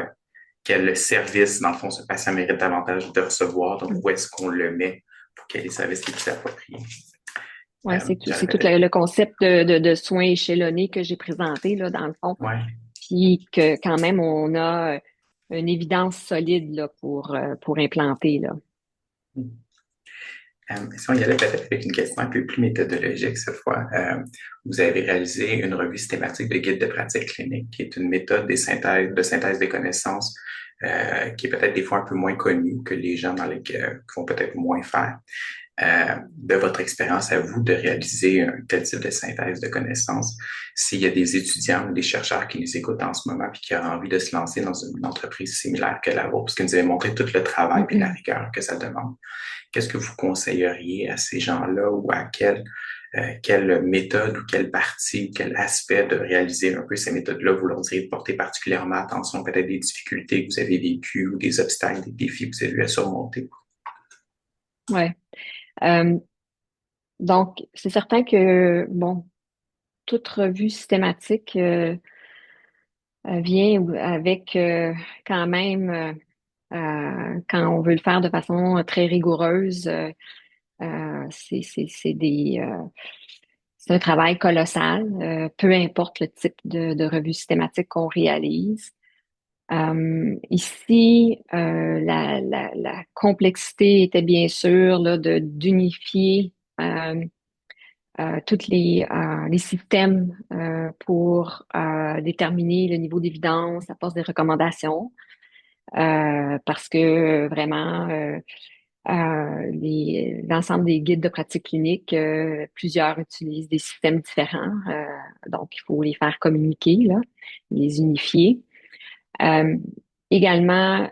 quel service, dans le fond, ce patient mérite davantage de recevoir? Donc, où est-ce qu'on le met pour qu'il y ait des services qui puissent appropriés? Ouais, c'est tout le concept de soins échelonnés que j'ai présenté, là, dans le fond. Ouais. Puis que quand même, on a une évidence solide là, pour implanter, là. Si on y allait peut-être avec une question un peu plus méthodologique cette fois, vous avez réalisé une revue systématique de guide de pratique clinique, qui est une méthode de synthèse des connaissances qui est peut-être des fois un peu moins connue que les gens qui vont peut-être moins faire. De votre expérience à vous de réaliser un tel type de synthèse de connaissances, s'il y a des étudiants ou des chercheurs qui nous écoutent en ce moment et qui auraient envie de se lancer dans une entreprise similaire que la vôtre, parce que vous avez montré tout le travail et la rigueur que ça demande, qu'est-ce que vous conseilleriez à ces gens-là ou à quel quelle méthode ou quelle partie, quel aspect de réaliser un peu ces méthodes-là vous leur diriez de porter particulièrement attention, peut-être des difficultés que vous avez vécues ou des obstacles, des défis que vous avez eu à surmonter? Ouais. Euh, donc, c'est certain que, bon, toute revue systématique vient avec quand même, quand on veut le faire de façon très rigoureuse, c'est un travail colossal, peu importe le type de revue systématique qu'on réalise. Ici, la complexité était bien sûr là, d'unifier tous les systèmes pour déterminer le niveau d'évidence à force des recommandations, parce que vraiment, l'ensemble des guides de pratique clinique, plusieurs utilisent des systèmes différents, donc il faut les faire communiquer, là, les unifier. Euh, Également,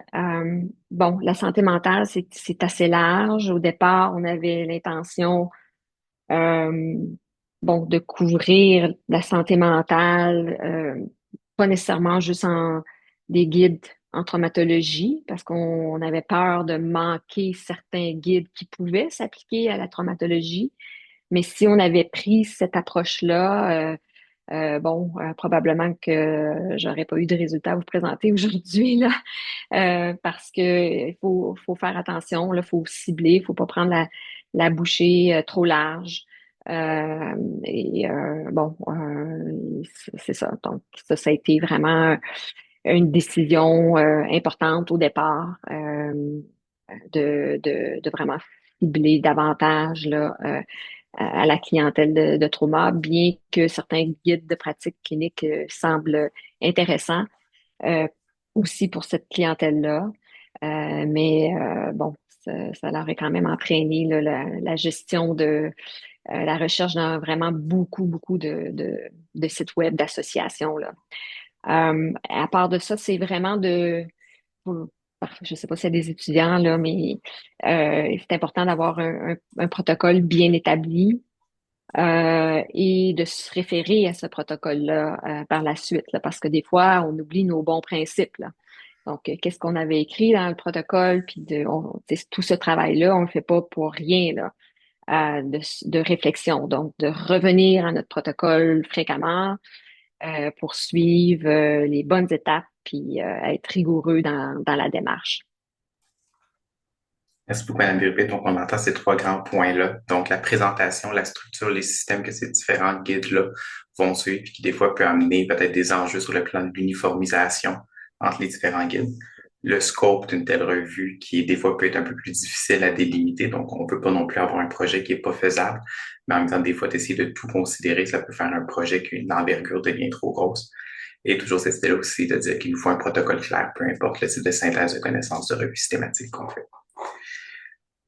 bon, la santé mentale, c'est assez large. Au départ, on avait l'intention, euh, bon, de couvrir la santé mentale, pas nécessairement juste en des guides en traumatologie, parce qu'on avait peur de manquer certains guides qui pouvaient s'appliquer à la traumatologie. Mais si on avait pris cette approche-là, bon, probablement que j'aurais pas eu de résultats à vous présenter aujourd'hui là, parce que il faut faire attention, là, faut cibler, faut pas prendre la bouchée trop large. Bon, c'est ça. Donc ça a été vraiment une décision importante au départ de vraiment cibler davantage là, à la clientèle de trauma, bien que certains guides de pratique clinique semblent intéressants aussi pour cette clientèle-là. Mais bon, ça leur est quand même entraîné là, la gestion de la recherche dans vraiment beaucoup de sites web d'associations là. À part de ça, c'est vraiment je ne sais pas s'il y a des étudiants là, mais c'est important d'avoir un protocole bien établi et de se référer à ce protocole-là par la suite, là, parce que des fois, on oublie nos bons principes, là. Donc, qu'est-ce qu'on avait écrit dans le protocole, puis tout ce travail-là, on le fait pas pour rien, là, de réflexion. Donc, de revenir à notre protocole fréquemment pour suivre les bonnes étapes, puis être rigoureux dans la démarche. Merci beaucoup, Mme Birubé. Donc, on entend ces trois grands points-là. Donc, la présentation, la structure, les systèmes que ces différents guides-là vont suivre, puis qui des fois peut amener peut-être des enjeux sur le plan de l'uniformisation entre les différents guides. Le scope d'une telle revue qui, des fois, peut être un peu plus difficile à délimiter. Donc, on peut pas non plus avoir un projet qui est pas faisable, mais en même temps, des fois, d'essayer de tout considérer, ça peut faire un projet qu'une envergure devient trop grosse. Et toujours cette idée-là aussi de dire qu'il nous faut un protocole clair, peu importe le type de synthèse de connaissances de revue systématique qu'on fait.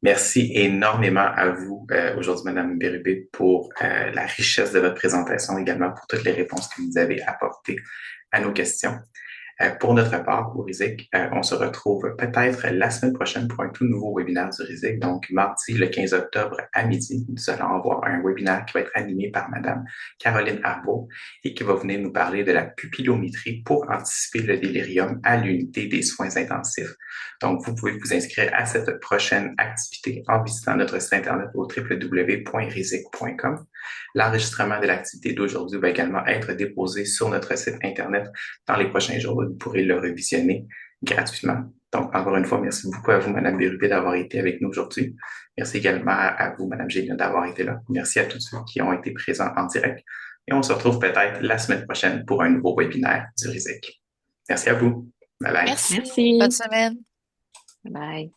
Merci énormément à vous aujourd'hui, Madame Bérubé, pour la richesse de votre présentation, également pour toutes les réponses que vous avez apportées à nos questions. Pour notre part, au RISIC, on se retrouve peut-être la semaine prochaine pour un tout nouveau webinaire du RISIC. Donc, mardi, le 15 octobre à midi, nous allons avoir un webinaire qui va être animé par Madame Caroline Arbault et qui va venir nous parler de la pupillométrie pour anticiper le délirium à l'unité des soins intensifs. Donc, vous pouvez vous inscrire à cette prochaine activité en visitant notre site internet au www.risic.com. L'enregistrement de l'activité d'aujourd'hui va également être déposé sur notre site internet dans les prochains jours. Vous pourrez le revisionner gratuitement. Donc, encore une fois, merci beaucoup à vous, Madame Bérubé, d'avoir été avec nous aujourd'hui. Merci également à vous, Madame Géliot, d'avoir été là. Merci à tous ceux qui ont été présents en direct. Et on se retrouve peut-être la semaine prochaine pour un nouveau webinaire du RISIC. Merci à vous. Bye bye. Merci. Bonne Merci. semaine. Bye.